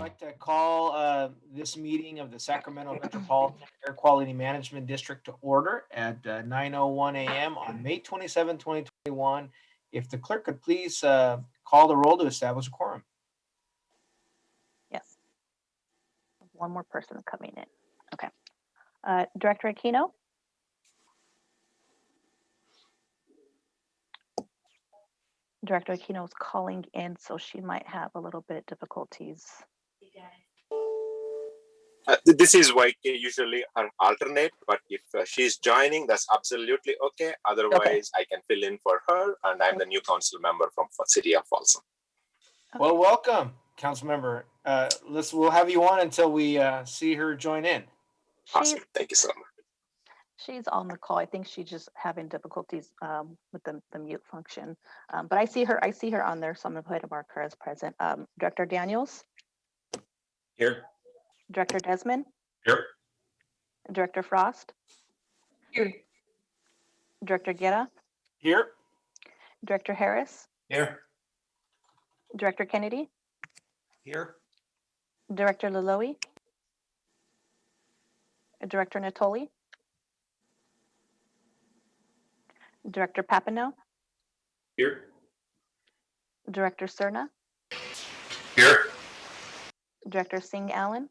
like to call this meeting of the Sacramento Metropolitan Air Quality Management District to order at 9:01 a.m. on May 27, 2021. If the clerk could please call the roll to establish a quorum. Yes. One more person coming in. Okay. Director Aquino? Director Aquino is calling in, so she might have a little bit difficulties. This is YK, usually her alternate, but if she's joining, that's absolutely okay. Otherwise, I can fill in for her, and I'm the new council member from City of Folsom. Okay. Well, welcome, council member. We'll have you on until we see her join in. Awesome. Thank you so much. She's on the call. I think she's just having difficulties with the mute function. But I see her on there, so I'm going to go ahead and mark her as present. Director Daniels? Here. Director Desmond? Here. Director Frost? Here. Director Guerra? Here. Director Harris? Here. Director Kennedy? Here. Director Laloe? Director Natoli? Director Papineau? Here. Director Cerna? Here. Director Singh Allen?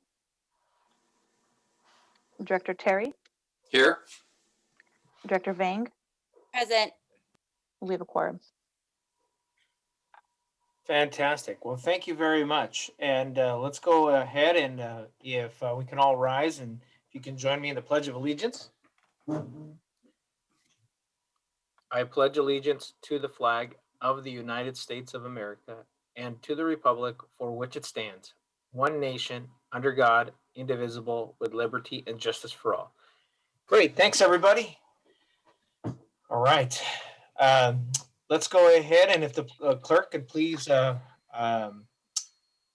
Director Terry? Here. Director Vang? Present. We have a quorum. Fantastic. Well, thank you very much. And let's go ahead and if we can all rise, and if you can join me in the Pledge of Allegiance. I pledge allegiance to the flag of the United States of America and to the republic for which it stands, one nation, under God, indivisible, with liberty and justice for all. Great. Thanks, everybody. All right. Let's go ahead, and if the clerk could please do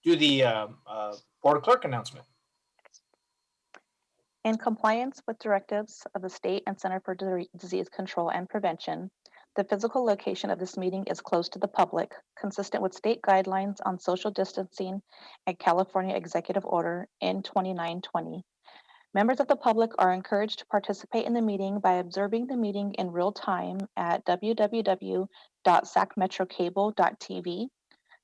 the Board of Clerk announcement. In compliance with directives of the State and Center for Disease Control and Prevention, the physical location of this meeting is closed to the public, consistent with state guidelines on social distancing and California Executive Order N2920. Members of the public are encouraged to participate in the meeting by observing the meeting in real time at www.sacmetrocable.tv,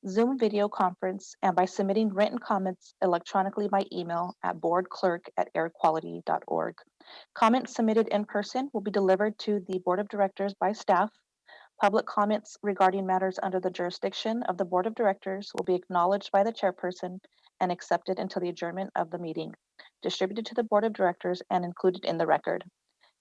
Zoom video conference, and by submitting written comments electronically by email at boardclerk@airquality.org. Comments submitted in person will be delivered to the Board of Directors by staff. Public comments regarding matters under the jurisdiction of the Board of Directors will be acknowledged by the chairperson and accepted until the adjournment of the meeting, distributed to the Board of Directors and included in the record.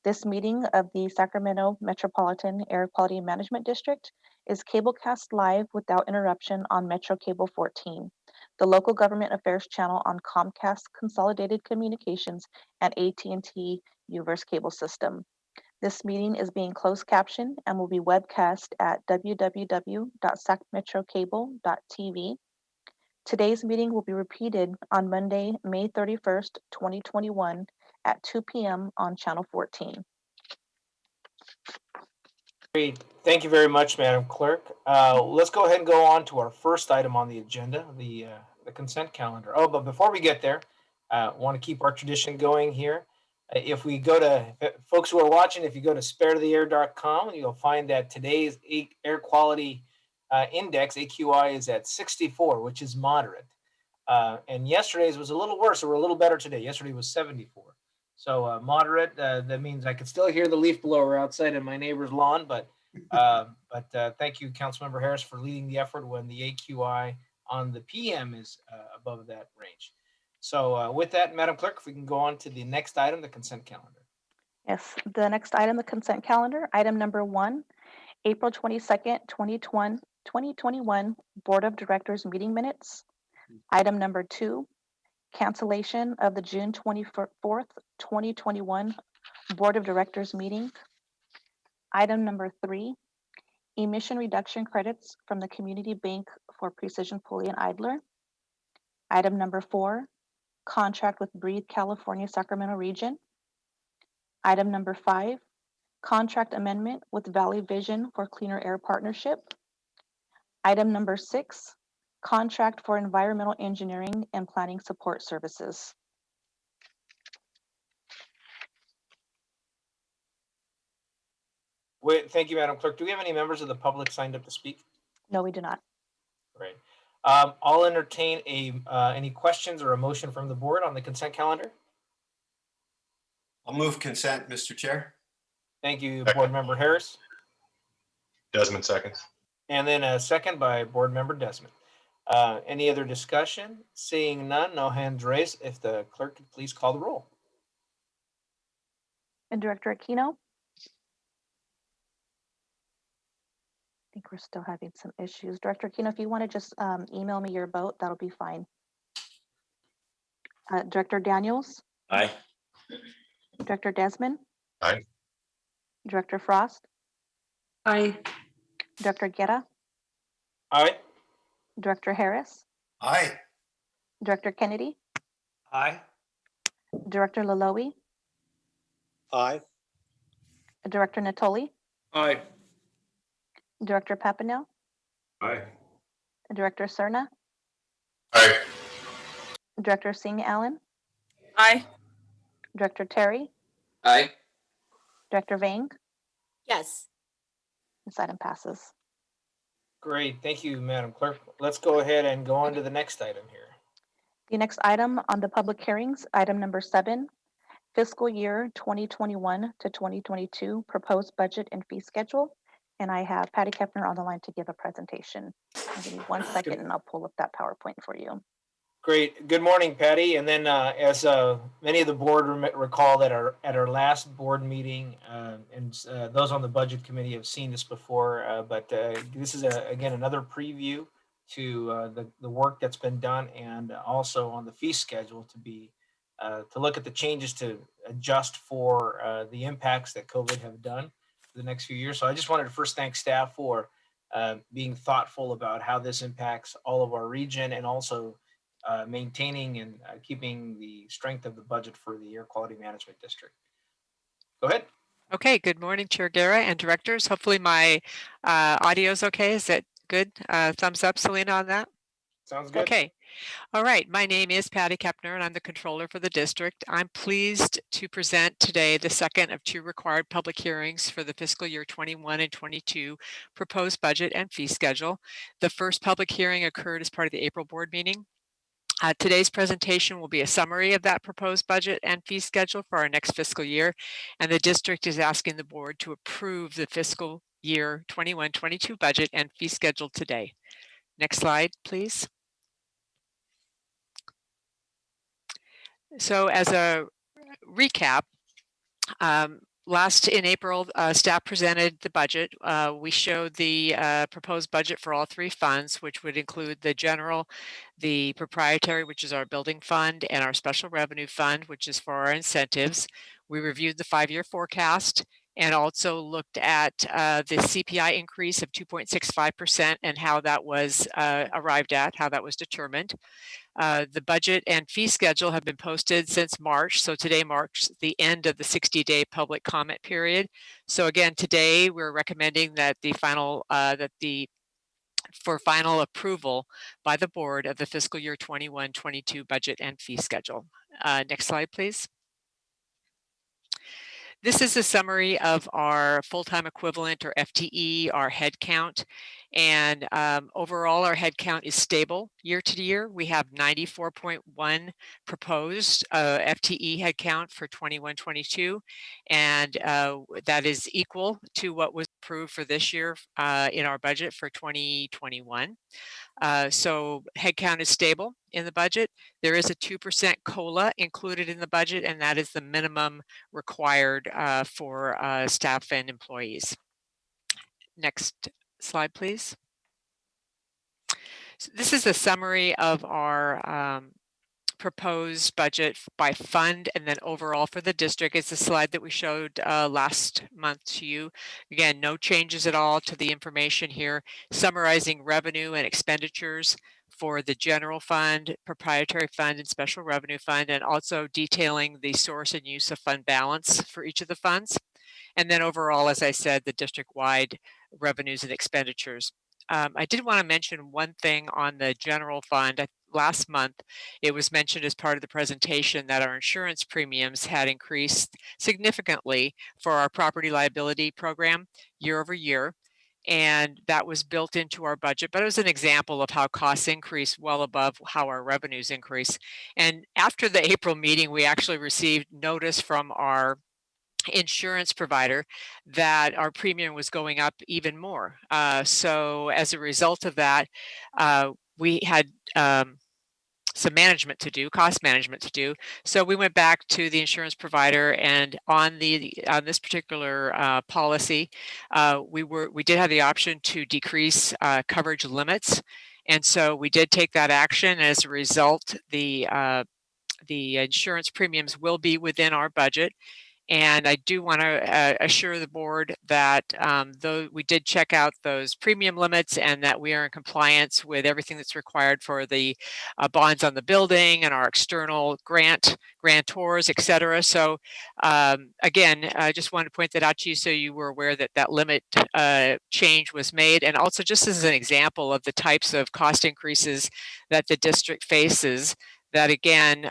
This meeting of the Sacramento Metropolitan Air Quality Management District is cablecast live without interruption on Metro Cable 14, the local government affairs channel on Comcast Consolidated Communications and AT&T Uverse cable system. This meeting is being closed captioned and will be webcast at www.sacmetrocable.tv. Today's meeting will be repeated on Monday, May 31st, 2021 at 2 p.m. on Channel 14. Great. Thank you very much, Madam Clerk. Let's go ahead and go on to our first item on the agenda, the consent calendar. Oh, but before we get there, want to keep our tradition going here. If we go to folks who are watching, if you go to sparetheair.com, you'll find that today's air quality index, AQI, is at 64, which is moderate. And yesterday's was a little worse, so we're a little better today. Yesterday was 74. So moderate, that means I can still hear the leaf blower outside in my neighbor's lawn, but thank you, Councilmember Harris, for leading the effort when the AQI on the PM is above that range. So with that, Madam Clerk, if we can go on to the next item, the consent calendar. Yes, the next item, the consent calendar, item number 1, April 22nd, 2021 Board of Directors meeting minutes. Item number 2, cancellation of the June 24th, 2021 Board of Directors meeting. Item number 3, emission reduction credits from the Community Bank for Precision Pulley and Idler. Item number 4, contract with Breathe California Sacramento Region. Item number 5, contract amendment with Valley Vision for Cleaner Air Partnership. Item number 6, contract for environmental engineering and planning support services. Wait, thank you, Madam Clerk. Do we have any members of the public signed up to speak? No, we do not. Great. I'll entertain any questions or a motion from the board on the consent calendar. I'll move consent, Mr. Chair. Thank you, Board Member Harris. Desmond seconds. And then a second by Board Member Desmond. Any other discussion? Seeing none, no hands raised. If the clerk could please call the roll. And Director Aquino? I think we're still having some issues. Director Aquino, if you want to just email me your vote, that'll be fine. Director Daniels? Aye. Director Desmond? Aye. Director Frost? Aye. Director Guerra? Aye. Director Harris? Aye. Director Kennedy? Aye. Director Laloe? Aye. Director Natoli? Aye. Director Papineau? Aye. Director Cerna? Aye. Director Singh Allen? Aye. Director Terry? Aye. Director Vang? Yes. This item passes. Great. Thank you, Madam Clerk. Let's go ahead and go on to the next item here. The next item on the public hearings, item number 7, fiscal year 2021 to 2022 proposed budget and fee schedule. And I have Patty Kepner on the line to give a presentation. Give me 1 second and I'll pull up that PowerPoint for you. Great. Good morning, Patty. And then as many of the board recall that at our last board meeting, and those on the budget committee have seen this before, but this is, again, another preview to the work that's been done, and also on the fee schedule to look at the changes to adjust for the impacts that COVID have done for the next few years. So I just wanted to first thank staff for being thoughtful about how this impacts all of our region, and also maintaining and keeping the strength of the budget for the Air Quality Management District. Go ahead. Okay, good morning, Chair Guerra and directors. Hopefully my audio is okay. Is that good? Thumbs up, Selena, on that? Sounds good. Okay. All right. My name is Patty Kepner, and I'm the controller for the district. I'm pleased to present today the second of 2 required public hearings for the fiscal year 21 and 22 proposed budget and fee schedule. The first public hearing occurred as part of the April board meeting. Today's presentation will be a summary of that proposed budget and fee schedule for our next fiscal year, and the district is asking the board to approve the fiscal year 21-22 budget and fee schedule today. Next slide, please. So as a recap, last in April, staff presented the budget. We showed the proposed budget for all 3 funds, which would include the general, the proprietary, which is our building fund, and our special revenue fund, which is for our incentives. We reviewed the 5-year forecast and also looked at the CPI increase of 2.65% and how that was arrived at, how that was determined. The budget and fee schedule have been posted since March, so today marks the end of the 60-day public comment period. So again, today we're recommending that for final approval by the board of the fiscal year 21-22 budget and fee schedule. Next slide, please. This is a summary of our full-time equivalent, or FTE, our head count. And overall, our head count is stable year to year. We have 94.1 proposed FTE head count for 21-22. And that is equal to what was approved for this year in our budget for 2021. So headcount is stable in the budget. There is a 2% COLA included in the budget, and that is the minimum required for staff and employees. Next slide, please. So this is a summary of our proposed budget by fund and then overall for the district. It's a slide that we showed last month to you. Again, no changes at all to the information here, summarizing revenue and expenditures for the general fund, proprietary fund, and special revenue fund, and also detailing the source and use of fund balance for each of the funds. And then overall, as I said, the district-wide revenues and expenditures. I did want to mention one thing on the general fund. Last month, it was mentioned as part of the presentation that our insurance premiums had increased significantly for our property liability program year over year. And that was built into our budget, but it was an example of how costs increase well above how our revenues increase. And after the April meeting, we actually received notice from our insurance provider that our premium was going up even more. So as a result of that, we had some management to do, cost management to do. So we went back to the insurance provider, and on this particular policy, we did have the option to decrease coverage limits, and so we did take that action. As a result, the insurance premiums will be within our budget. And I do want to assure the board that though we did check out those premium limits and that we are in compliance with everything that's required for the bonds on the building and our external grantors, et cetera. So again, I just wanted to point that out to you so you were aware that that limit change was made. And also just as an example of the types of cost increases that the district faces that again,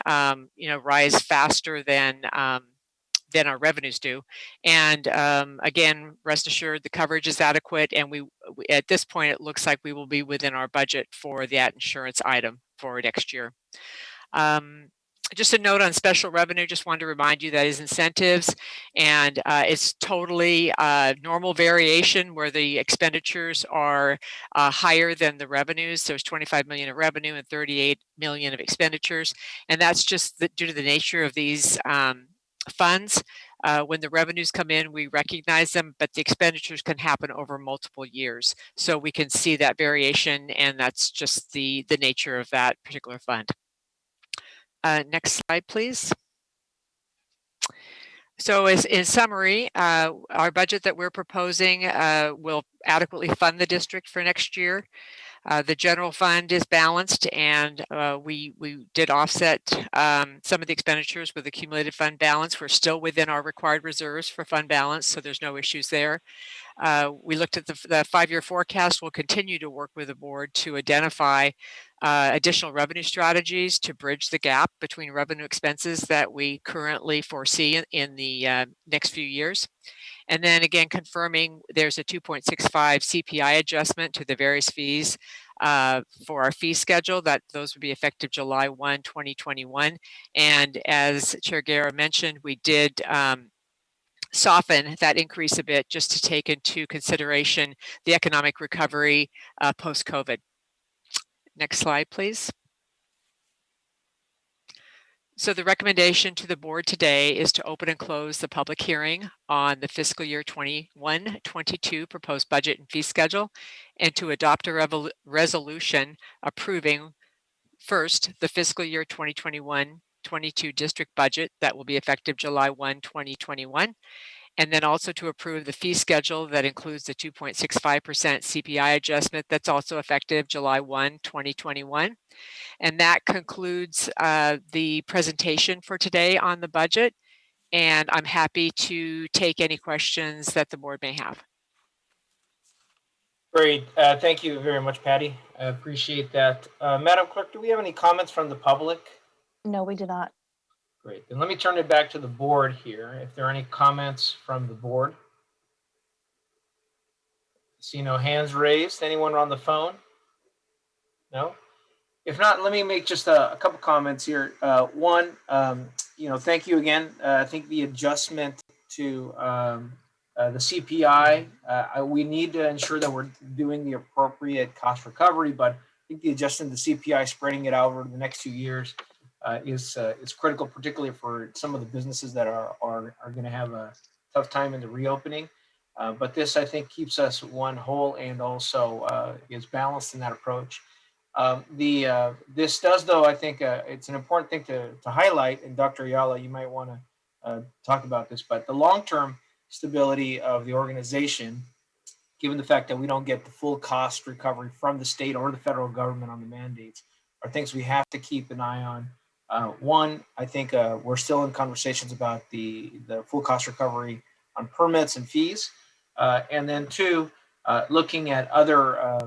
rise faster than our revenues do. And again, rest assured the coverage is adequate, and we at this point it looks like we will be within our budget for that insurance item for next year. Just a note on special revenue, just wanted to remind you that is incentives, and it's totally normal variation where the expenditures are higher than the revenues. There's 25 million of revenue and 38 million of expenditures, and that's just due to the nature of these funds. When the revenues come in, we recognize them, but the expenditures can happen over multiple years. So we can see that variation, and that's just the nature of that particular fund. Next slide, please. So as in summary, our budget that we're proposing will adequately fund the district for next year. The general fund is balanced, and we did offset some of the expenditures with accumulated fund balance. We're still within our required reserves for fund balance, so there's no issues there. We looked at the 5-year forecast. We'll continue to work with the board to identify additional revenue strategies to bridge the gap between revenue expenses that we currently foresee in the next few years. And then again, confirming there's a 2.65 CPI adjustment to the various fees for our fee schedule, that those would be effective July 1, 2021. And as Chair Guerra mentioned, we did soften that increase a bit just to take into consideration the economic recovery post-COVID. Next slide, please. So the recommendation to the board today is to open and close the public hearing on the fiscal year 21-22 proposed budget and fee schedule, and to adopt a resolution approving first the fiscal year 2021-22 district budget that will be effective July 1, 2021. And then also to approve the fee schedule that includes the 2.65% CPI adjustment that's also effective July 1, 2021. And that concludes the presentation for today on the budget. And I'm happy to take any questions that the board may have. Great. Thank you very much, Patty. I appreciate that. Madam Clerk, do we have any comments from the public? No, we do not. Great. Then let me turn it back to the board here. If there are any comments from the board. See no hands raised. Anyone on the phone? No? If not, let me make just a couple comments here. One, thank you again. I think the adjustment to the CPI, we need to ensure that we're doing the appropriate cost recovery, but I think the adjustment to the CPI, spreading it out over the next 2 years, is critical, particularly for some of the businesses that are going to have a tough time in the reopening. But this, I think, keeps us one whole and also is balanced in that approach. This does, though, I think it's an important thing to highlight, and Dr. Ayala, you might want to talk about this, but the long-term stability of the organization, given the fact that we don't get the full cost recovery from the state or the federal government on the mandates, are things we have to keep an eye on. One, I think we're still in conversations about the full cost recovery on permits and fees. And then two, looking at other,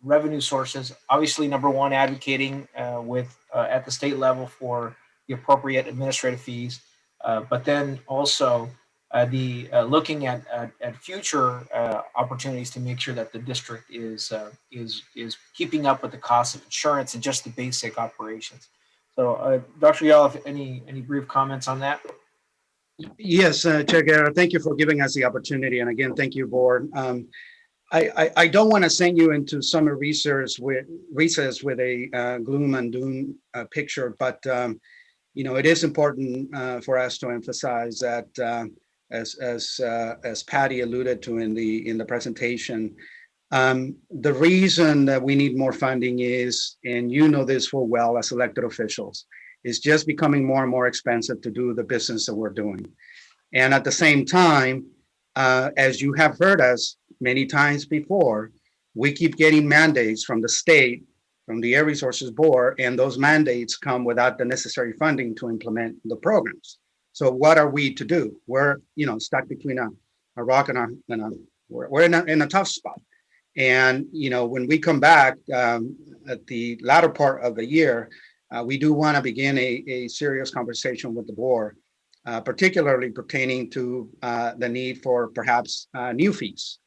revenue sources. Obviously, number one, advocating with at the state level for the appropriate administrative fees, but then also looking at future opportunities to make sure that the district is keeping up with the cost of insurance and just the basic operations. So, Dr. Yal, if any brief comments on that? Yes, Chair Guerra, thank you for giving us the opportunity. And again, thank you, board. I don't want to send you into summer recess with a gloom and doom picture, but it is important for us to emphasize that as Patty alluded to in the presentation, the reason that we need more funding is, and you know this full well as elected officials, is just becoming more and more expensive to do the business that we're doing. And at the same time, as you have heard us many times before, we keep getting mandates from the state, from the Air Resources Board, and those mandates come without the necessary funding to implement the programs. So what are we to do? We're stuck between a rock and we're in a tough spot. And when we come back at the latter part of the year, we do want to begin a serious conversation with the board, particularly pertaining to the need for perhaps new fees.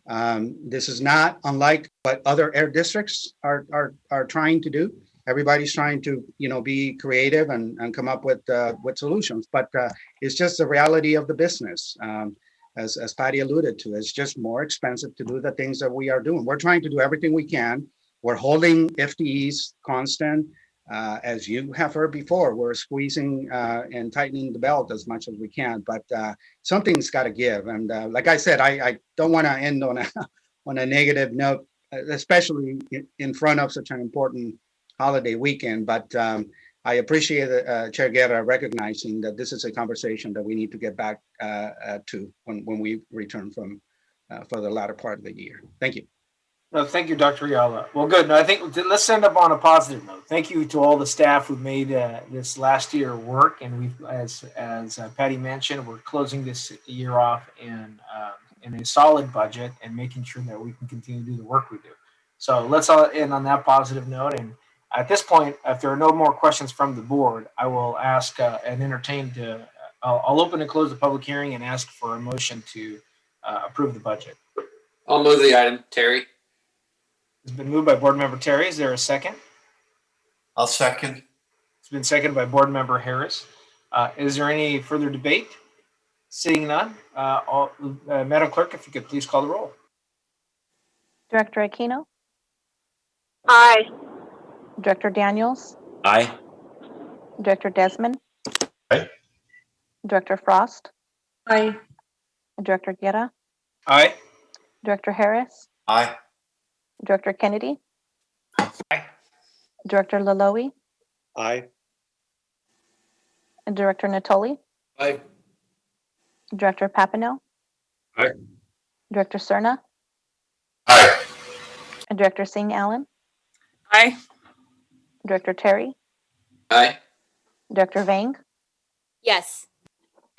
This is not unlike what other air districts are trying to do. Everybody's trying to be creative and come up with solutions, but it's just the reality of the business. As Patty alluded to, it's just more expensive to do the things that we are doing. We're trying to do everything we can. We're holding FTEs constant. As you have heard before, we're squeezing and tightening the belt as much as we can, but something's got to give. And like I said, I don't want to end on a negative note, especially in front of such an important holiday weekend. But I appreciate Chair Guerra recognizing that this is a conversation that we need to get back to when we return for the latter part of the year. Thank you. No, thank you, Dr. Ayala. Well, good. No, I think let's end up on a positive note. Thank you to all the staff who made this last year work, and we've, as Patty mentioned, we're closing this year off in a solid budget and making sure that we can continue to do the work we do. So let's all end on that positive note. And at this point, if there are no more questions from the board, I will ask and entertain to. I'll open and close the public hearing and ask for a motion to approve the budget. I'll move the item, Terry. It's been moved by Board Member Terry. Is there a second? I'll second. It's been seconded by Board Member Harris. Is there any further debate? Seeing none, Madam Clerk, if you could please call the roll. Director Aquino, Aye. Director Daniels, Aye. Director Desmond, Aye. Director Frost, Aye. Director Guerra, Aye. Director Harris, Aye. Director Kennedy, Aye. Director Laloe, Aye. and Director Natoli, Aye. Director Papineau, Aye. Director Cerna, Aye. and Director Singh Allen, Aye. Director Terry, Aye. Director Vang. Yes.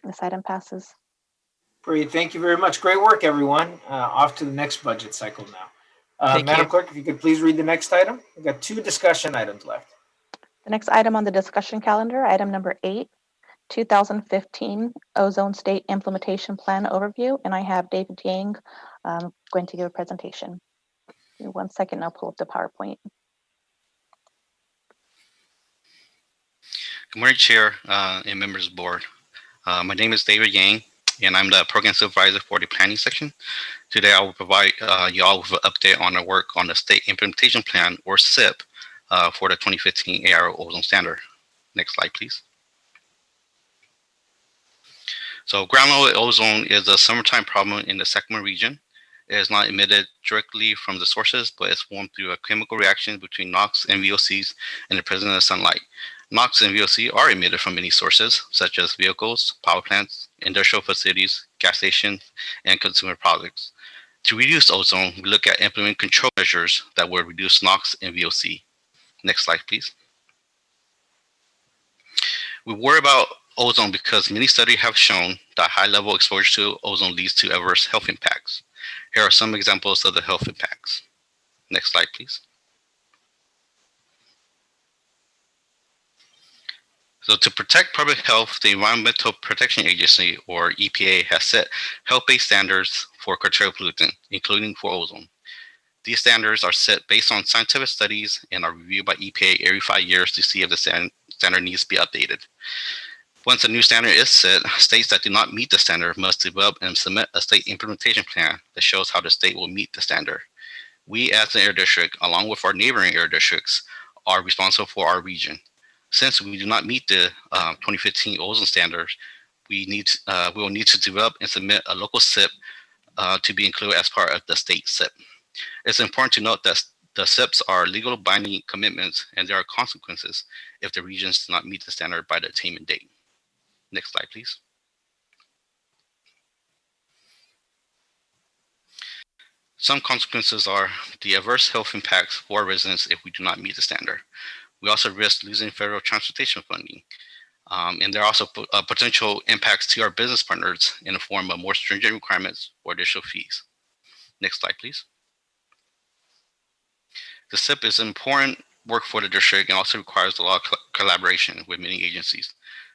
This item passes. Great. Thank you very much. Great work, everyone. Off to the next budget cycle now. Thank Madam you. Clerk, if you could please read the next item. We've got 2 discussion items left. The next item on the discussion calendar, item number 8, 2015 Ozone State Implementation Plan Overview, and I have David Yang going to give a presentation. Give me 1 second, I'll pull up the PowerPoint. Good morning, Chair and members of the board. My name is David Yang, and I'm the Program Supervisor for the Planning Section. Today, I will provide y'all with an update on our work on the State Implementation Plan, or SIP, for the 2015 ARO Ozone Standard. Next slide, please. So ground-level ozone is a summertime problem in the Sacramento region. It is not emitted directly from the sources, but it's formed through a chemical reaction between NOx and VOCs in the presence of sunlight. NOx and VOC are emitted from many sources, such as vehicles, power plants, industrial facilities, gas stations, and consumer products. To reduce ozone, we look at implementing control measures that will reduce NOx and VOC. Next slide, please. We worry about ozone because many studies have shown that high level exposure to ozone leads to adverse health impacts. Here are some examples of the health impacts. Next slide, please. So to protect public health, the Environmental Protection Agency, or EPA, has set health-based standards for controlled pollutant, including for ozone. These standards are set based on scientific studies and are reviewed by EPA every 5 years to see if the standard needs to be updated. Once a new standard is set, states that do not meet the standard must develop and submit a state implementation plan that shows how the state will meet the standard. We, as an air district, along with our neighboring air districts, are responsible for our region. Since we do not meet the 2015 ozone standards, we will need to develop and submit a local SIP to be included as part of the state SIP. It's important to note that the SIPs are legal binding commitments and there are consequences if the regions do not meet the standard by the attainment date. Next slide, please. Some consequences are the adverse health impacts for residents if we do not meet the standard. We also risk losing federal transportation funding. And there are also potential impacts to our business partners in the form of more stringent requirements or additional fees. Next slide, please. The SIP is important work for the district and also requires a lot of collaboration with many agencies.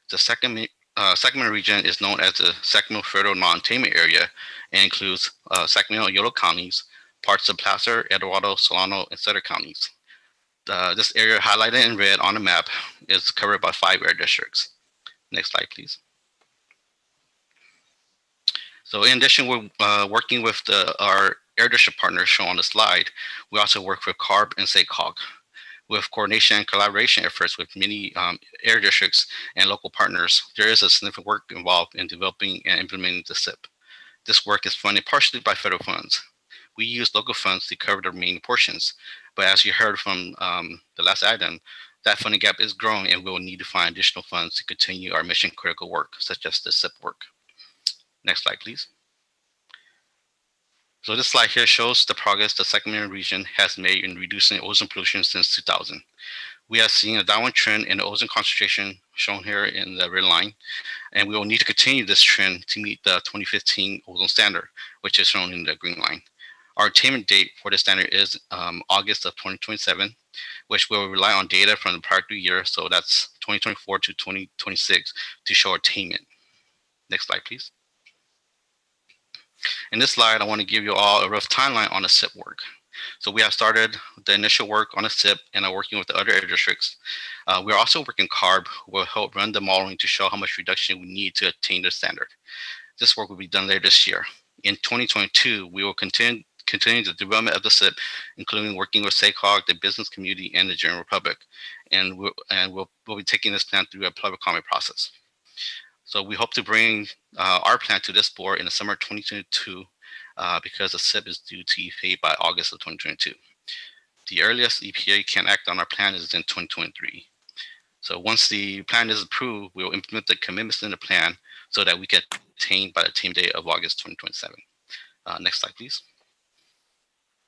The Sacramento region is known as the Sacramento Federal Non-Attainment Area and includes Sacramento and Yolo counties, parts of Placer, Eduardo, Solano, and Sutter counties. This area highlighted in red on the map is covered by 5 air districts. Next slide, please. So in addition, we're working with our air district partners shown on the slide. We also work with CARB and SACOG with coordination and collaboration efforts with many air districts and local partners. There is a significant work involved in developing and implementing the SIP. This work is funded partially by federal funds. We use local funds to cover the remaining portions, but as you heard from the last item, that funding gap is growing and we will need to find additional funds to continue our mission critical work, such as the SIP work. Next slide, please. So this slide here shows the progress the Sacramento region has made in reducing ozone pollution since 2000. We have seen a downward trend in the ozone concentration shown here in the red line, and we will need to continue this trend to meet the 2015 ozone standard, which is shown in the green line. Our attainment date for the standard is August of 2027, which will rely on data from the prior 3 years, so that's 2024 to 2026 to show attainment. Next slide, please. In this slide, I want to give you all a rough timeline on the SIP work. So we have started the initial work on the SIP and are working with the other air districts. We're also working CARB, who will help run the modeling to show how much reduction we need to attain the standard. This work will be done later this year. In 2022, we will continue the development of the SIP, including working with SACOG, the business community, and the general public. And we'll be taking this plan through a public comment process. So we hope to bring our plan to this board in the summer of 2022 because the SIP is due to EPA by August of 2022. The earliest EPA can act on our plan is in 2023. So once the plan is approved, we will implement the commitments in the plan so that we can attain by the team date of August 2027. Next slide, please.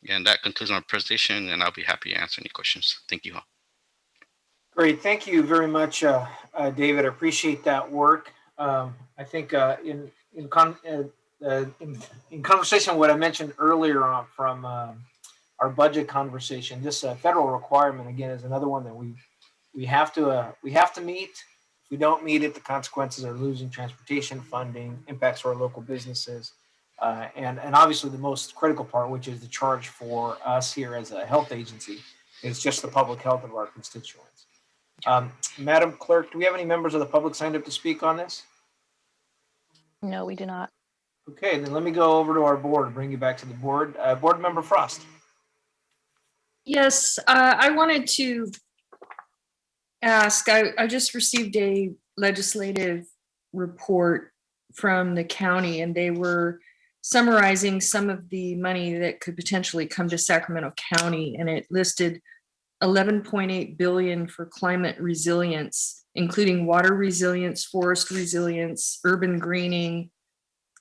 And that concludes my presentation, and I'll be happy to answer any questions. Thank you all. Great, thank you very much, David. I appreciate that work. I think in conversation what I mentioned earlier on from our budget conversation, this federal requirement again is another one that we have to meet. If we don't meet it, the consequences are losing transportation funding, impacts for our local businesses, and obviously the most critical part, which is the charge for us here as a health agency, is just the public health of our constituents. Madam Clerk, do we have any members of the public signed up to speak on this? No, we do not. Okay, then let me go over to our board and bring you back to the board. Board Member Frost. Yes, I wanted to ask, I just received a legislative report from the county, and they were summarizing some of the money that could potentially come to Sacramento County, and it listed 11.8 billion for climate resilience, including water resilience, forest resilience, urban greening,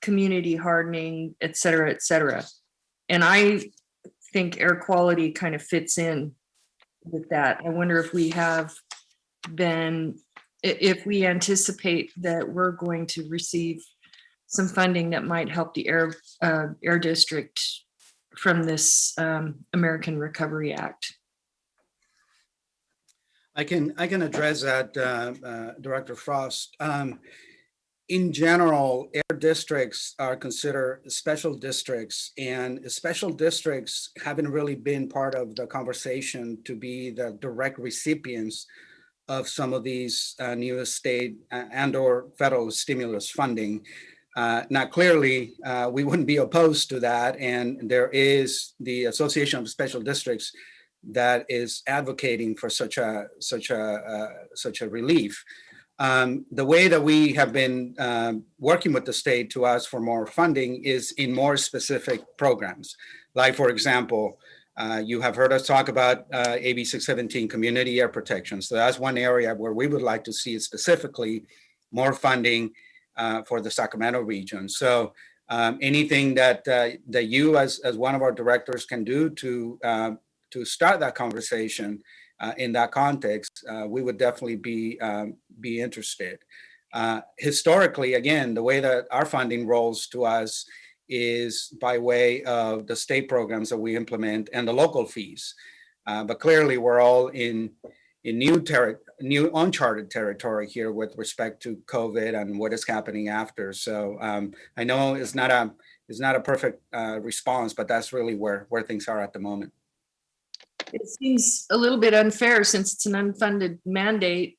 community hardening, et cetera, et cetera. And I think air quality kind of fits in with that. I wonder if we have been if we anticipate that we're going to receive some funding that might help the air district from this American Recovery Act. I can address that, Director Frost. In general, air districts are considered special districts, and special districts haven't really been part of the conversation to be the direct recipients of some of these new state and or federal stimulus funding. Now, clearly, we wouldn't be opposed to that, and there is the Association of Special Districts that is advocating for such a relief. The way that we have been working with the state to ask for more funding is in more specific programs. Like, for example, you have heard us talk about AB 617 community air protection. So that's one area where we would like to see specifically more funding for the Sacramento region. So anything that you as one of our directors can do to start that conversation in that context, we would definitely be interested. Historically, again, the way that our funding rolls to us is by way of the state programs that we implement and the local fees. But clearly, we're all in new uncharted territory here with respect to COVID and what is happening after. So I know it's not a perfect response, but that's really where things are at the moment. It seems a little bit unfair since it's an unfunded mandate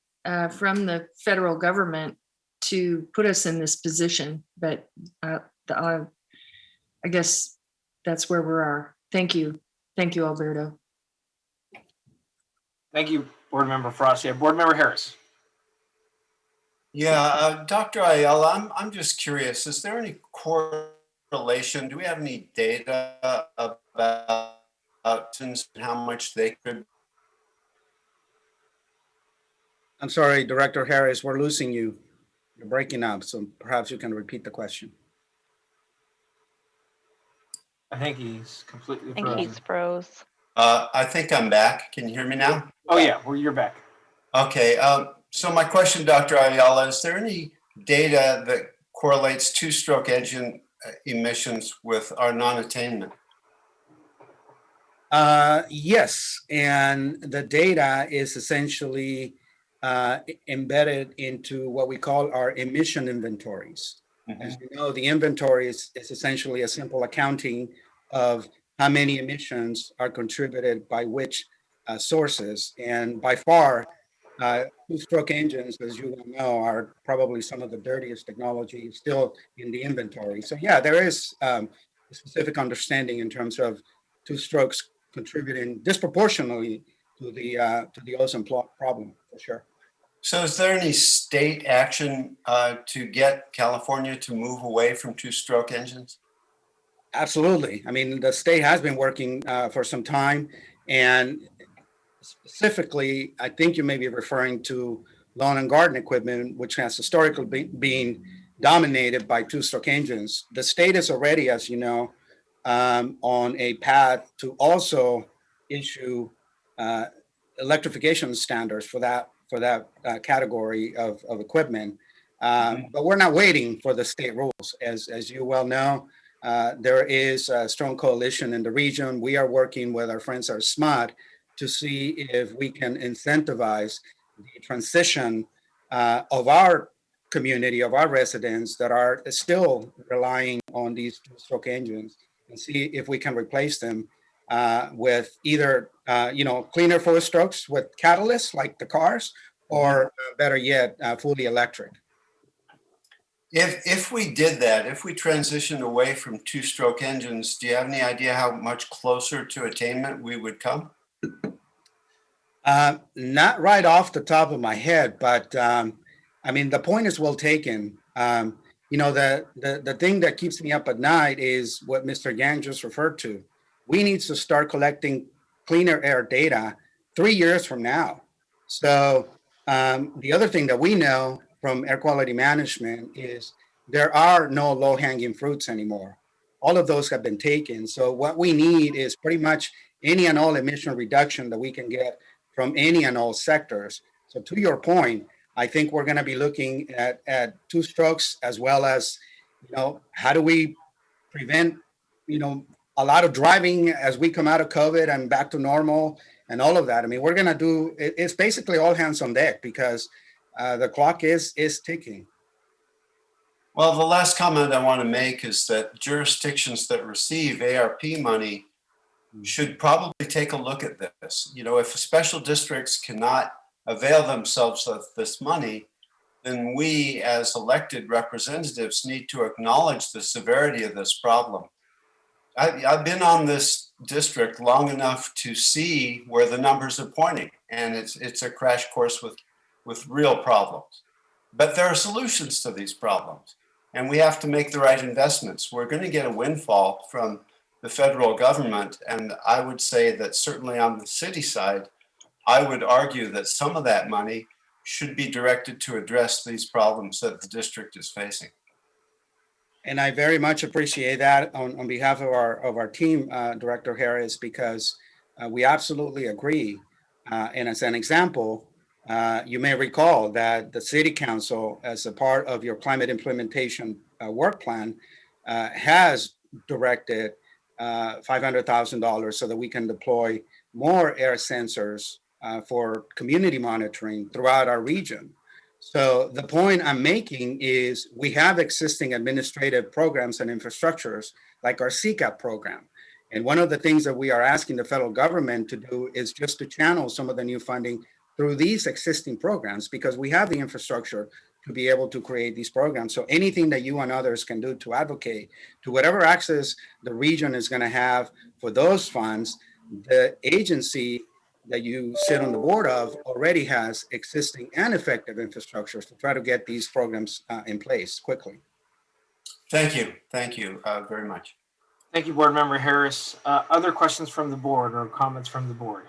from the federal government to put us in this position, but I guess that's where we are. Thank you. Thank you, Alberto. Thank you, Board Member Frost. Yeah, Board Member Harris. Yeah, Dr. Ayala, I'm just curious, is there any correlation? Do we have any data about how much they could? I'm sorry, Director Harris, we're losing you. You're breaking up, so perhaps you can repeat the question. I think he's completely I think frozen. he's froze. I think I'm back. Can you hear me now? Oh yeah, well, you're back. Okay, so my question, Dr. Ayala, is there any data that correlates two-stroke engine emissions with our non-attainment? Yes, and the data is essentially embedded into what we call our emission inventories. Mm-hmm. As you know, the inventory is essentially a simple accounting of how many emissions are contributed by which sources. And by far, two-stroke engines, as you well know, are probably some of the dirtiest technology still in the inventory. So yeah, there is a specific understanding in terms of two-strokes contributing disproportionately to the ozone problem, for sure. So is there any state action to get California to move away from two-stroke engines? Absolutely. I mean, the state has been working for some time, and specifically, I think you may be referring to lawn and garden equipment, which has historically been dominated by two-stroke engines. The state is already, as you know, on a path to also issue electrification standards for that category of equipment. But we're not waiting for the state rules. As you well know, there is a strong coalition in the region. We are working with our friends at SMOT to see if we can incentivize the transition of our community, of our residents that are still relying on these two-stroke engines, and see if we can replace them with either cleaner four strokes with catalysts like the cars, or better yet, fully electric. If we did that, if we transitioned away from two-stroke engines, do you have any idea how much closer to attainment we would come? Not right off the top of my head, but I mean, the point is well taken. The thing that keeps me up at night is what Mr. Yang just referred to. We need to start collecting cleaner air data 3 years from now. So the other thing that we know from air quality management is there are no low-hanging fruits anymore. All of those have been taken. So what we need is pretty much any and all emission reduction that we can get from any and all sectors. So to your point, I think we're going to be looking at two strokes, as well as, how do we prevent, a lot of driving as we come out of COVID and back to normal and all of that. I mean, we're going to do, it's basically all hands on deck, because the clock is ticking. Well, the last comment I want to make is that jurisdictions that receive ARP money should probably take a look at this. If special districts cannot avail themselves of this money, then we as elected representatives need to acknowledge the severity of this problem. I've been on this district long enough to see where the numbers are pointing, and it's a crash course with real problems. But there are solutions to these problems, and we have to make the right investments. We're going to get a windfall from the federal government, and I would say that certainly on the city side, I would argue that some of that money should be directed to address these problems that the district is facing. And I very much appreciate that on behalf of our team, Director Harris, because we absolutely agree. And as an example, you may recall that the City Council, as a part of your climate implementation work plan, has directed $500,000 so that we can deploy more air sensors for community monitoring throughout our region. So the point I'm making is we have existing administrative programs and infrastructures like our CCAP program. And one of the things that we are asking the federal government to do is just to channel some of the new funding through these existing programs, because we have the infrastructure to be able to create these programs. So anything that you and others can do to advocate to whatever access the region is going to have for those funds, the agency that you sit on the board of already has existing and effective infrastructures to try to get these programs in place quickly. Thank you very much. Thank you, Board Member Harris. Other questions from the board or comments from the board?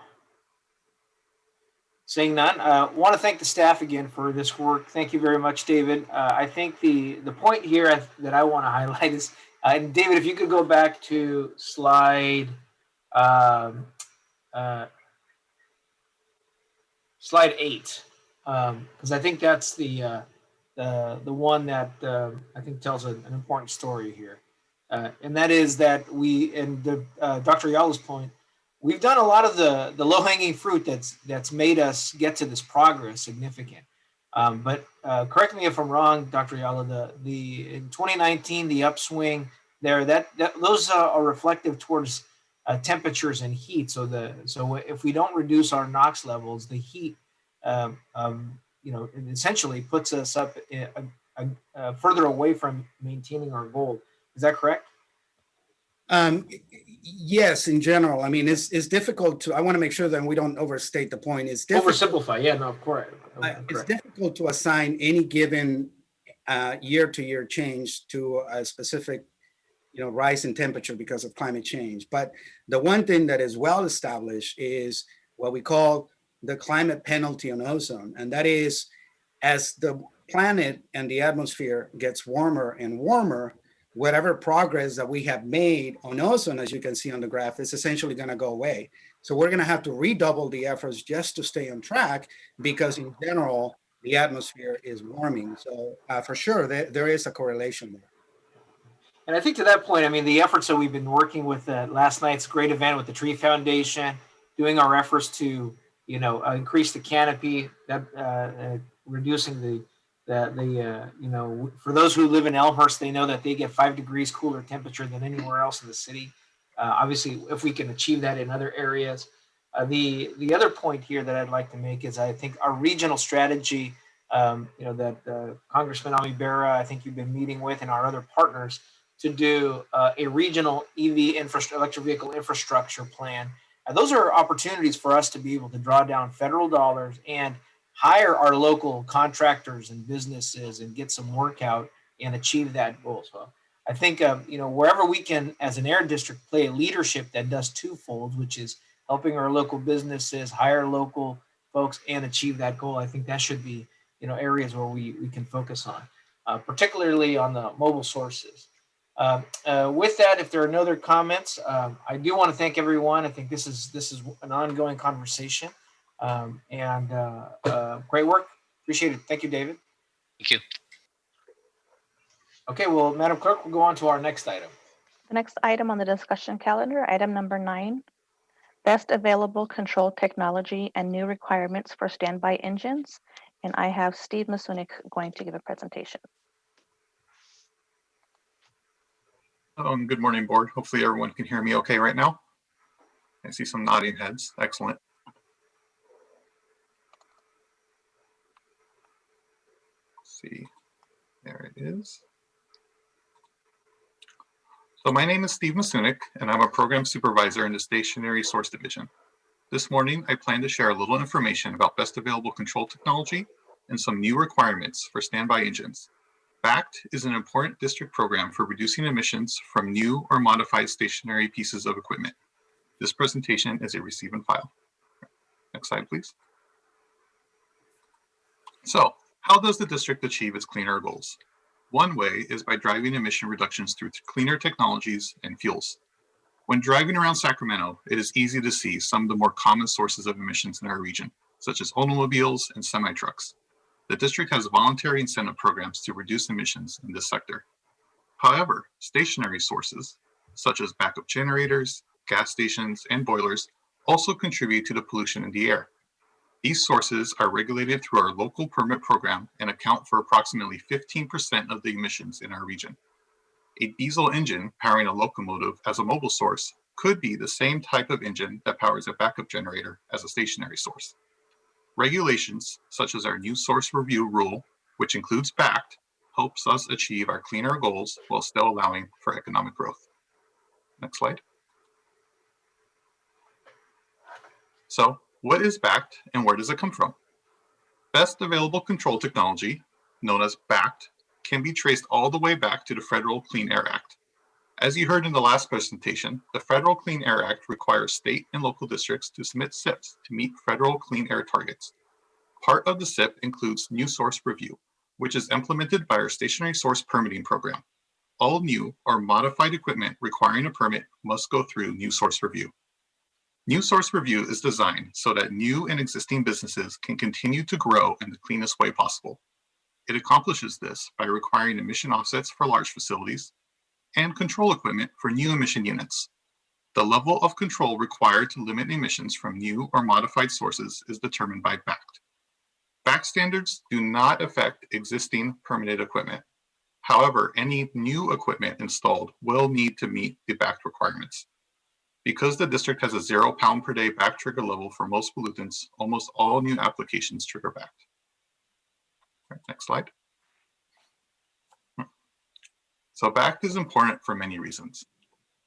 Seeing none, want to thank the staff again for this work. Thank you very much, David. I think the point here that I want to highlight is, and David, if you could go back to slide slide 8, because I think that's the one that I think tells an important story here, and that is that Dr. Ayala's point, we've done a lot of the low-hanging fruit that's made us get to this progress significant. But correct me if I'm wrong, Dr. Ayala, in 2019 the upswing there, those are reflective towards temperatures and heat. So if we don't reduce our NOx levels, the heat, it essentially puts us up further away from maintaining our goal. Is that correct? Yes, in general. I mean, it's difficult to. I want to make sure that we don't overstate the point. It's difficult. Oversimplify. Yeah, no, of course. It's difficult to assign any given year-to-year change to a specific rise in temperature because of climate change. But the one thing that is well established is what we call the climate penalty on ozone. And that is, as the planet and the atmosphere gets warmer and warmer, whatever progress that we have made on ozone, as you can see on the graph, is essentially going to go away. So we're going to have to redouble the efforts just to stay on track, because in general, the atmosphere is warming. So for sure, there is a correlation there. And I think to that point, I mean, the efforts that we've been working with last night's great event with the Tree Foundation, doing our efforts to, increase the canopy, that reducing for those who live in Elmhurst, they know that they get 5 degrees cooler temperature than anywhere else in the city. Obviously, if we can achieve that in other areas. The other point here that I'd like to make is I think our regional strategy, that Congressman Ami Berra, I think you've been meeting with, and our other partners, to do a regional EV electric vehicle infrastructure plan. Those are opportunities for us to be able to draw down federal dollars and hire our local contractors and businesses and get some work out and achieve that goal. So I think, wherever we can, as an air district, play a leadership that does twofold, which is helping our local businesses, hire local folks, and achieve that goal. I think that should be, areas where we can focus on, particularly on the mobile sources. With that, if there are no other comments, I do want to thank everyone. I think this is an ongoing conversation, and great work. Appreciate it. Thank you, David. Thank you. Okay, well, Madam Clerk, we'll go on to our next item. The next item on the discussion calendar, item number 9, best available control technology and new requirements for standby engines. And I have Steve Masunik going to give a presentation. Good morning, board. Hopefully everyone can hear me okay right now. I see some nodding heads. Excellent. Let's see, there it is. So my name is Steve Masunik, and I'm a program supervisor in the Stationary Source Division. This morning, I plan to share a little information about best available control technology and some new requirements for standby engines. BACT is an important district program for reducing emissions from new or modified stationary pieces of equipment. This presentation is a receive and file. Next slide, please. So, how does the district achieve its clean air goals? One way is by driving emission reductions through cleaner technologies and fuels. When driving around Sacramento, it is easy to see some of the more common sources of emissions in our region, such as automobiles and semi-trucks. The district has voluntary incentive programs to reduce emissions in this sector. However, stationary sources, such as backup generators, gas stations, and boilers, also contribute to the pollution in the air. These sources are regulated through our local permit program and account for approximately 15% of the emissions in our region. A diesel engine powering a locomotive as a mobile source could be the same type of engine that powers a backup generator as a stationary source. Regulations, such as our new source review rule, which includes BACT, helps us achieve our clean air goals while still allowing for economic growth. Next slide. So, what is BACT and where does it come from? Best available control technology, known as BACT, can be traced all the way back to the Federal Clean Air Act. As you heard in the last presentation, the Federal Clean Air Act requires state and local districts to submit SIPs to meet federal clean air targets. Part of the SIP includes new source review, which is implemented by our stationary source permitting program. All new or modified equipment requiring a permit must go through new source review. New source review is designed so that new and existing businesses can continue to grow in the cleanest way possible. It accomplishes this by requiring emission offsets for large facilities and control equipment for new emission units. The level of control required to limit emissions from new or modified sources is determined by BACT. BACT standards do not affect existing permitted equipment. However, any new equipment installed will need to meet the BACT requirements. Because the district has a 0 pound per day BACT trigger level for most pollutants, almost all new applications trigger BACT. Next slide. So BACT is important for many reasons.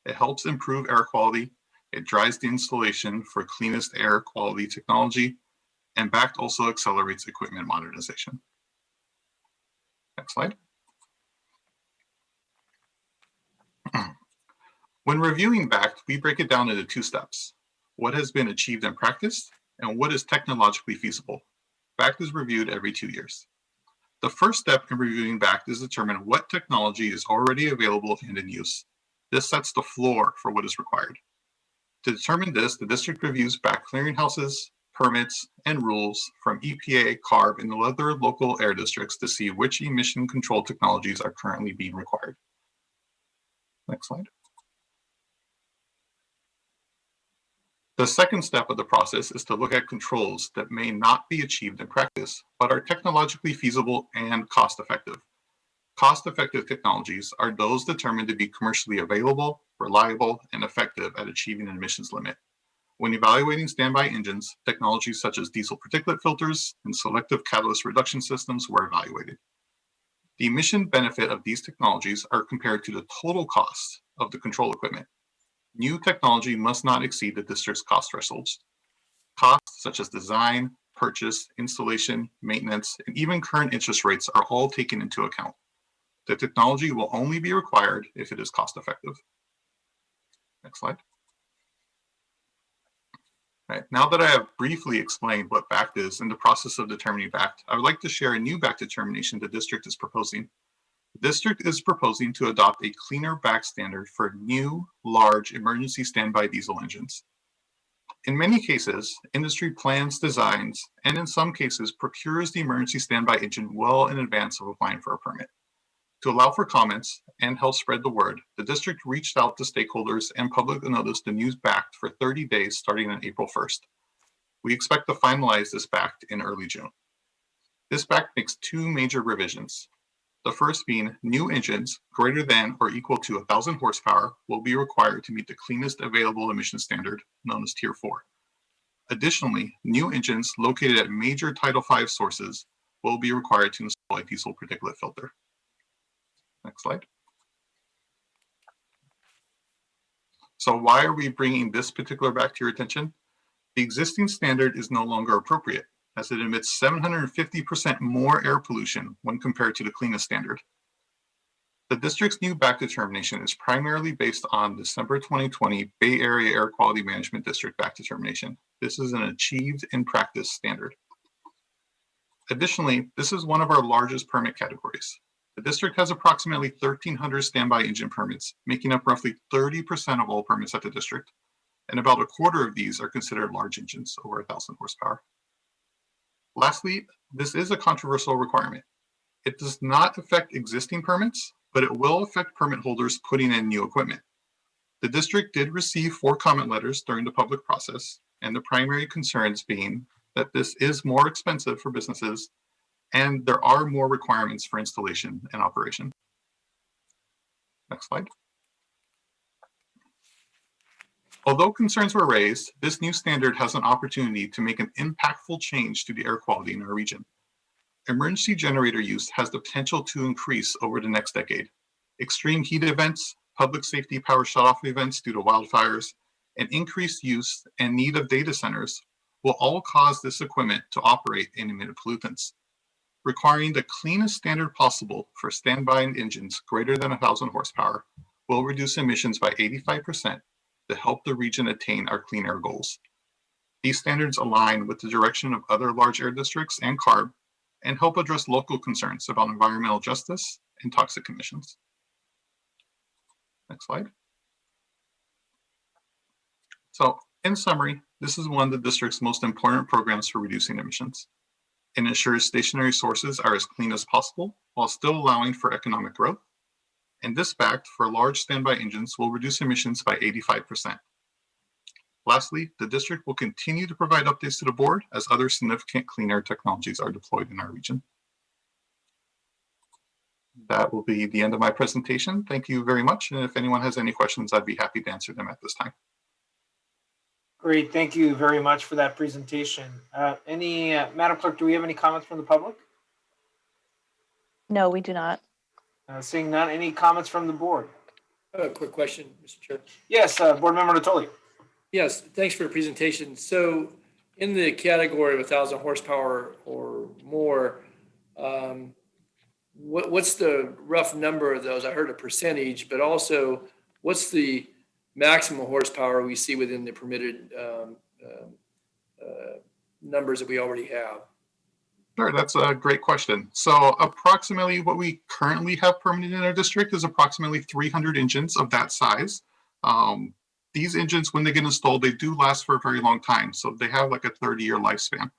It helps improve air quality, it drives the installation for cleanest air quality technology, and BACT also accelerates equipment modernization. Next slide. When reviewing BACT, we break it down into 2 steps: what has been achieved in practice and what is technologically feasible. BACT is reviewed every 2 years. The first step in reviewing BACT is to determine what technology is already available and in use. This sets the floor for what is required. To determine this, the district reviews BACT clearinghouses, permits, and rules from EPA, CARB, and the other local air districts to see which emission control technologies are currently being required. Next slide. The second step of the process is to look at controls that may not be achieved in practice, but are technologically feasible and cost-effective. Cost-effective technologies are those determined to be commercially available, reliable, and effective at achieving an emissions limit. When evaluating standby engines, technologies such as diesel particulate filters and selective catalyst reduction systems were evaluated. The emission benefit of these technologies are compared to the total cost of the control equipment. New technology must not exceed the district's cost thresholds. Costs such as design, purchase, installation, maintenance, and even current interest rates are all taken into account. The technology will only be required if it is cost effective. Next slide. All right, now that I have briefly explained what BACT is and the process of determining BACT, I would like to share a new BACT determination the district is proposing. The district is proposing to adopt a cleaner BACT standard for new, large emergency standby diesel engines. In many cases, industry plans, designs, and in some cases procures the emergency standby engine well in advance of applying for a permit. To allow for comments and help spread the word, the district reached out to stakeholders and publicly noticed the news BACT for 30 days starting on April 1st. We expect to finalize this BACT in early June. This BACT makes two major revisions. The first being new engines greater than or equal to 1,000 horsepower will be required to meet the cleanest available emission standard known as Tier 4. Additionally, new engines located at major Title V sources will be required to install a diesel particulate filter. Next slide. So why are we bringing this particular back to your attention? The existing standard is no longer appropriate, as it emits 750% more air pollution when compared to the cleanest standard. The district's new BACT determination is primarily based on December 2020 Bay Area Air Quality Management District BACT determination. This is an achieved in practice standard. Additionally, this is one of our largest permit categories. The district has approximately 1,300 standby engine permits, making up roughly 30% of all permits at the district, and about a quarter of these are considered large engines over 1,000 horsepower. Lastly, this is a controversial requirement. It does not affect existing permits, but it will affect permit holders putting in new equipment. The district did receive 4 comment letters during the public process, and the primary concerns being that this is more expensive for businesses and there are more requirements for installation and operation. Next slide. Although concerns were raised, this new standard has an opportunity to make an impactful change to the air quality in our region. Emergency generator use has the potential to increase over the next decade. Extreme heat events, public safety power shutoff events due to wildfires, and increased use and need of data centers will all cause this equipment to operate and emit pollutants. Requiring the cleanest standard possible for standby engines greater than 1,000 horsepower will reduce emissions by 85% to help the region attain our clean air goals. These standards align with the direction of other large air districts and CARB and help address local concerns about environmental justice and toxic emissions. Next slide. So, in summary, this is one of the district's most important programs for reducing emissions. It ensures stationary sources are as clean as possible while still allowing for economic growth. And this BACT for large standby engines will reduce emissions by 85%. Lastly, the district will continue to provide updates to the board as other significant clean air technologies are deployed in our region. That will be the end of my presentation. Thank you very much. And if anyone has any questions, I'd be happy to answer them at this time. Great, thank you very much for that presentation. Madam Clerk, do we have any comments from the public? No, we do not. Seeing none, any comments from the board? A quick question, Mr. Chair. Yes, Board Member Natoli. Yes, thanks for the presentation. So in the category of 1,000 horsepower or more, what's the rough number of those? I heard a percentage, but also what's the maximum horsepower we see within the permitted numbers that we already have? Sure, that's a great question. So approximately what we currently have permitted in our district is approximately 300 engines of that size. These engines, when they get installed, they do last for a very long time. So they have like a 30-year lifespan.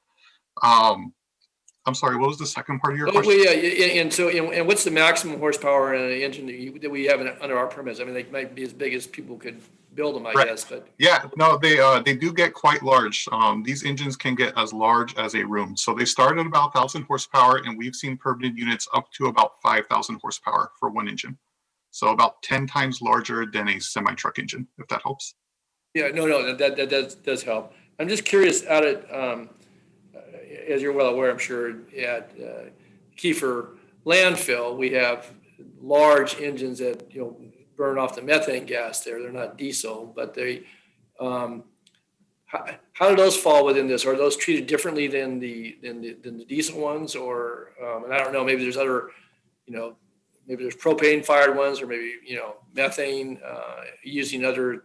I'm sorry, what was the second part of your question? Well, yeah, and what's the maximum horsepower in an engine that we have under our permits? I mean, they might be as big as people could build them, I guess. But yeah, no, they do get quite large. These engines can get as large as a room. So they start at about 1,000 horsepower, and we've seen permitted units up to about 5,000 horsepower for one engine. So about 10 times larger than a semi-truck engine, if that helps. Yeah, no, that does help. I'm just curious, as you're well aware, I'm sure, at Kiefer landfill, we have large engines that burn off the methane gas there. They're not diesel, but they. How do those fall within this? Are those treated differently than the diesel ones, or and I don't know. Maybe there's other, maybe there's propane fired ones, or maybe methane using other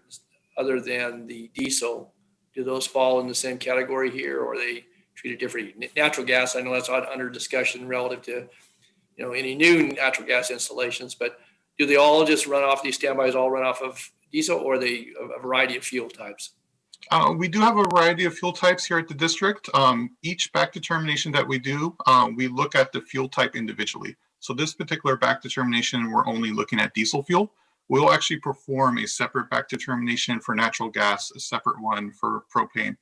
than the diesel. Do those fall in the same category here, or are they treated differently? Natural gas, I know that's under discussion relative to any new natural gas installations, but do they all just run off, these standbys all run off of diesel, or are they a variety of fuel types? We do have a variety of fuel types here at the district. Each back determination that we do, we look at the fuel type individually. So this particular back determination, we're only looking at diesel fuel. We'll actually perform a separate back determination for natural gas, a separate one for propane,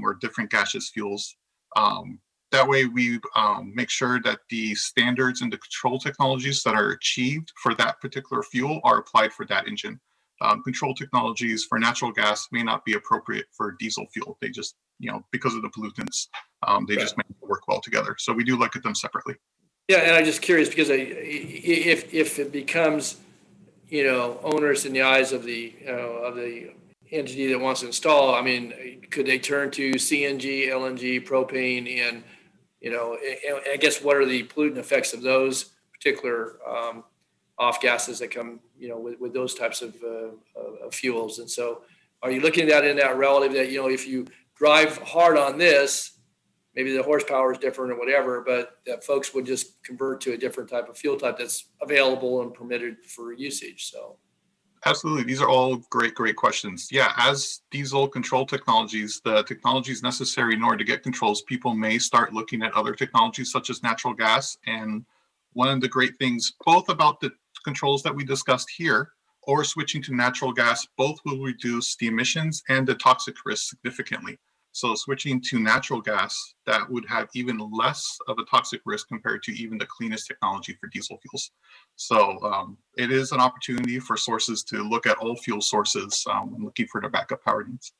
or different gaseous fuels. That way we make sure that the standards and the control technologies that are achieved for that particular fuel are applied for that engine. Control technologies for natural gas may not be appropriate for diesel fuel. They just, because of the pollutants, they just may not work well together. So we do look at them separately. Yeah, and I'm just curious because if it becomes, onerous in the eyes of the entity that wants to install, I mean, could they turn to CNG, LNG, propane, and I guess what are the pollutant effects of those particular off gases that come, with those types of fuels? And so, are you looking at that in that relative that if you drive hard on this, maybe the horsepower is different or whatever, but that folks would just convert to a different type of fuel type that's available and permitted for usage. So. Absolutely. These are all great questions. Yeah, as diesel control technologies, the technologies necessary in order to get controls, people may start looking at other technologies such as natural gas. And one of the great things, both about the controls that we discussed here or switching to natural gas, both will reduce the emissions and the toxic risk significantly. So switching to natural gas, that would have even less of a toxic risk compared to even the cleanest technology for diesel fuels. So it is an opportunity for sources to look at all fuel sources when looking for their backup power needs.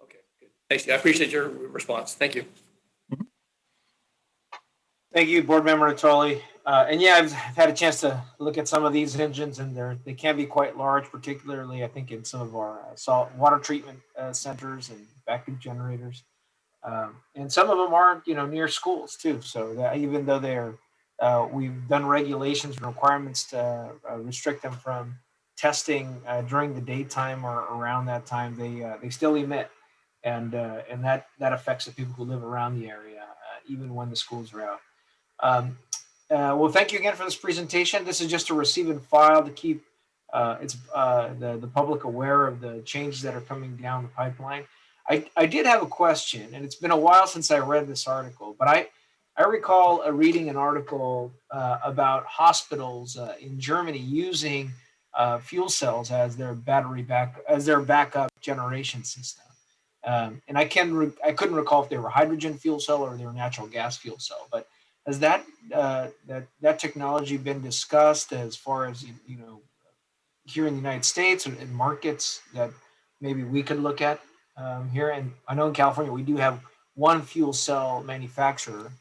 Okay, good. Thanks. I appreciate your response. Thank you. Mm-hmm. Thank you, Board Member Natoli. And yeah, I've had a chance to look at some of these engines, and they can be quite large, particularly I think in some of our salt water treatment centers and vacuum generators. And some of them are, near schools too. So that even though they're, we've done regulations and requirements to restrict them from testing during the daytime or around that time, they still emit, and that affects the people who live around the area, even when the schools are out. Well, thank you again for this presentation. This is just to receive and file to keep the public aware of the changes that are coming down the pipeline. I did have a question, and it's been a while since I read this article, but I recall reading an article about hospitals in Germany using fuel cells as their backup generation system. And I couldn't recall if they were hydrogen fuel cell or they were natural gas fuel cell, but has that technology been discussed as far as here in the United States and in markets that maybe we could look at here? And I know in California we do have one fuel cell manufacturer.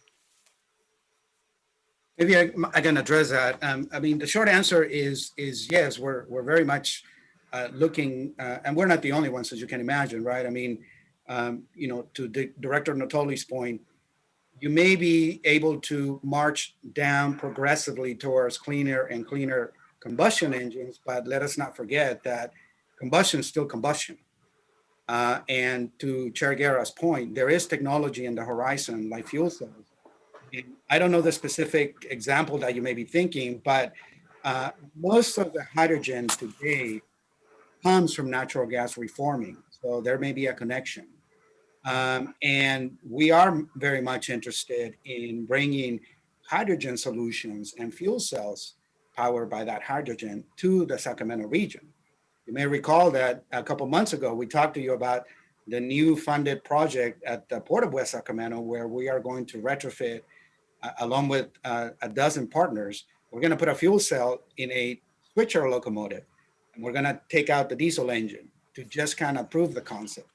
Maybe I can address that. I mean, the short answer is yes. We're very much looking, and we're not the only ones, as you can imagine, right? I mean, to Director Natoli's point, you may be able to march down progressively towards cleaner and cleaner combustion engines, but let us not forget that combustion is still combustion. And to Chair Guerra's point, there is technology in the horizon like fuel cells. And I don't know the specific example that you may be thinking, but most of the hydrogen today comes from natural gas reforming. So there may be a connection. And we are very much interested in bringing hydrogen solutions and fuel cells powered by that hydrogen to the Sacramento region. You may recall that a couple months ago, we talked to you about the new funded project at the Port of West Sacramento, where we are going to retrofit, along with a dozen partners, we're going to put a fuel cell in a switcher locomotive, and we're going to take out the diesel engine to just kind of prove the concept.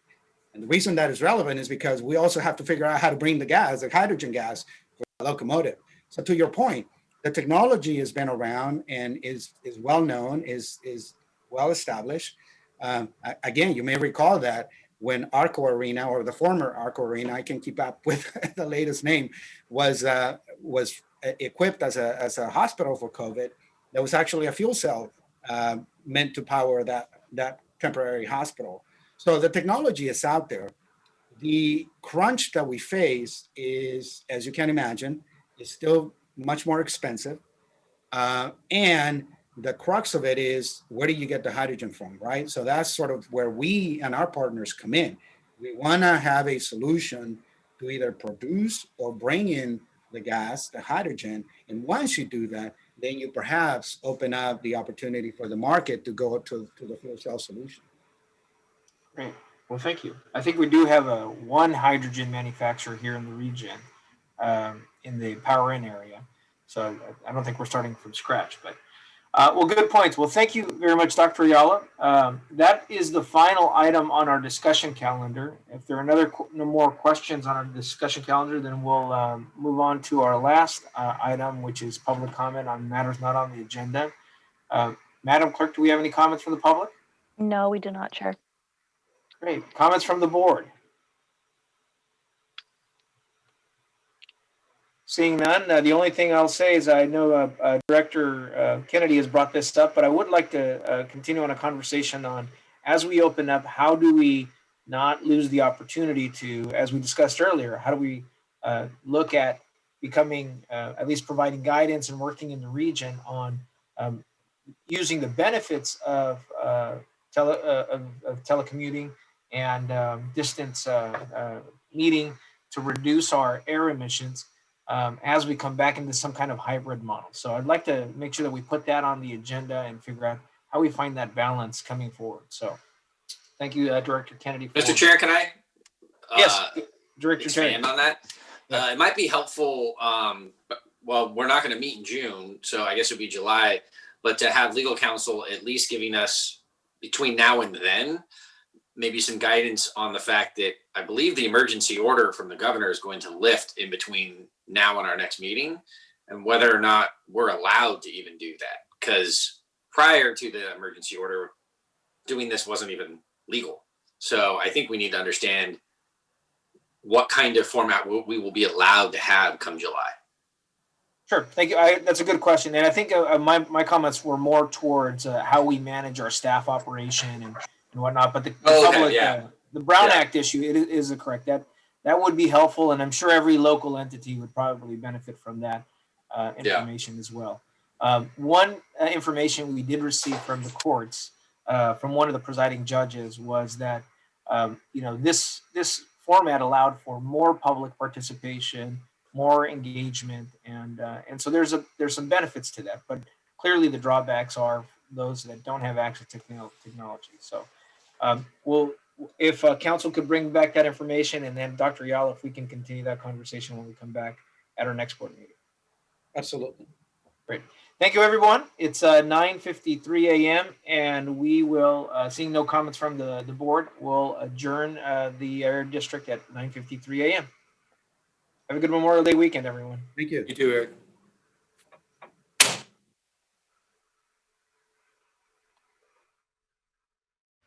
And the reason that is relevant is because we also have to figure out how to bring the gas, the hydrogen gas, for the locomotive. So to your point, the technology has been around and is well known, is well established. Again, you may recall that when Arco Arena, or the former Arco Arena, I can keep up with the latest name, was equipped as a hospital for COVID, there was actually a fuel cell meant to power that temporary hospital. So the technology is out there. The crunch that we face is, as you can imagine, is still much more expensive. And the crux of it is, where do you get the hydrogen from, right? So that's sort of where we and our partners come in. We want to have a solution to either produce or bring in the gas, the hydrogen. And once you do that, then you perhaps open up the opportunity for the market to go to the fuel cell solution. Great. Well, thank you. I think we do have one hydrogen manufacturer here in the region, in the Power In area. So I don't think we're starting from scratch, but well, good points. Well, thank you very much, Dr. Ayala. That is the final item on our discussion calendar. If there are no more questions on our discussion calendar, then we'll move on to our last item, which is public comment on matters not on the agenda. Madam Clerk, do we have any comments from the public? No, we do not, Chair. Great. Comments from the board? Seeing none, the only thing I'll say is I know Director Kennedy has brought this up, but I would like to continue on a conversation on, as we open up, how do we not lose the opportunity to, as we discussed earlier, how do we look at becoming, at least providing guidance and working in the region on using the benefits of telecommuting and distance meeting to reduce our air emissions as we come back into some kind of hybrid model. So I'd like to make sure that we put that on the agenda and figure out how we find that balance coming forward. So thank you, Director Kennedy. Mr. Chair, can I? Yes, Director expand on that? Yeah. It might be helpful. Well, we're not going to meet in June, so I guess it would be July. But to have legal counsel at least giving us between now and then, maybe some guidance on the fact that I believe the emergency order from the governor is going to lift in between now and our next meeting, and whether or not we're allowed to even do that. Because prior to the emergency order, doing this wasn't even legal. So I think we need to understand what kind of format we will be allowed to have come July. Sure, thank you. That's a good question. And I think my comments were more towards how we manage our staff operation and whatnot. But the public, the Brown Act issue, it is correct. That would be helpful. And I'm sure every local entity would probably benefit from that information as well. One information we did receive from the courts, from one of the presiding judges, was that this format allowed for more public participation, more engagement, and so there's some benefits to that. But clearly, the drawbacks are those that don't have access to technology. So, if council could bring back that information, and then Dr. Ayala, if we can continue that conversation when we come back at our next board meeting. Absolutely. Great. Thank you, everyone. It's 9:53 a.m. and we will, seeing no comments from the board, we'll adjourn the Air District at 9:53 a.m. Have a good Memorial Day weekend, everyone. Thank you. You too, Eric.